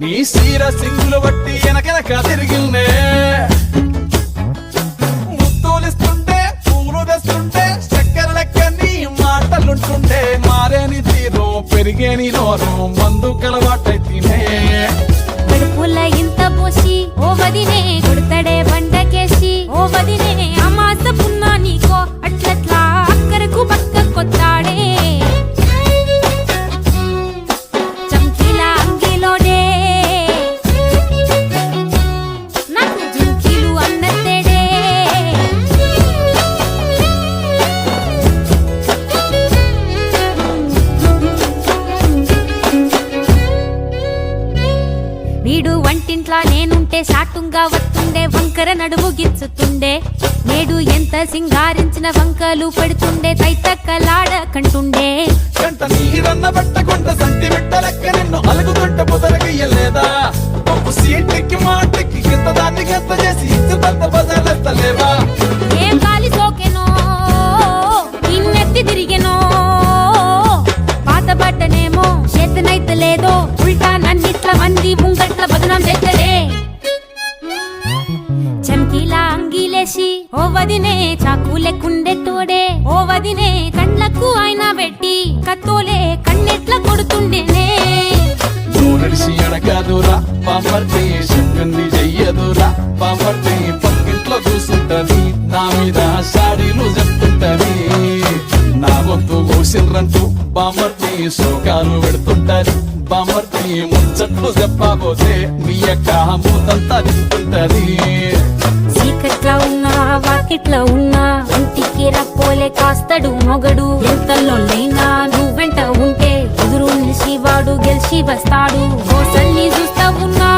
నీ సీర సింగులు బట్టి వెనకెనక తిరిగిల్నే ముత్తూలిస్తుంటే పూలు తెస్తుంటే చక్కెర లెక్క నీ మాటలుంటుండే మారేని తీరు పెరిగేని నోరు మందు కలవాటైతేనే కడుపుల ఇంత పోసి ఓ వదినే కొడతడే బండకేసి ఓ వదినే అమాస పున్నా నీకో అట్లట్లా అక్కరకు పక్క కొత్తాడే వీడు వంటింట్లా నేనుంటే సాటుంగా వస్తుండే వంకర నడువు గిచ్చుతుండే నేడు ఎంత సింగారించిన వంకలు పెడుతుండే తైతక్కలాడ కంటుండే కంట నీరన్న పట్టకుండా సంటి బిడ్డలెక్క నిన్ను అలుగుతుంటే బుదరగయ్యలేదా ఒప్పు సీటెక్కి మాటెక్కి గింత దాన్ని గంత చేసి ఇచ్చి పెద్ద బజార్లెత్తలేవా ఏం గాలి సోకెనో ఇన్నెత్తి తిరిగెనో పాత బట్టనేమో చేతనైతే లేదో ఉల్టా నన్నిట్ల మంది ముంగట్ల బదనాం చేస్తడే చమ్కీలా అంగీలేసి ఓ వదినే చాకులెక్కుండే తోడే ఓ వదినే కండ్లకు ఆయన పెట్టి కత్తోలే కన్నెట్ల కొడుతుండేనే నడిచి అడగదురా పాపర్తి చెప్పింది చెయ్యదురా పాపర్తి పక్కింట్లో చూస్తుంటది నా మీద సాడీలు చెప్తుంటది నా గొంతు కూసిర్రంటూ బామర్తి శోకాలు పెడుతుంటది బామర్తి ముచ్చట్లు చెప్పబోతే మీ యొక్క మూతంతా తింటుంటది చీకట్లా ఉన్నా వాకిట్లా ఉన్నా ఇంటికి రప్పోలే కాస్తడు మొగడు ఎంతలోనైనా నువ్వెంట ఉంటే ఎదురు నిలిచి వాడు గెలిచి వస్తాడు గోసల్ని చూస్తా ఉన్నా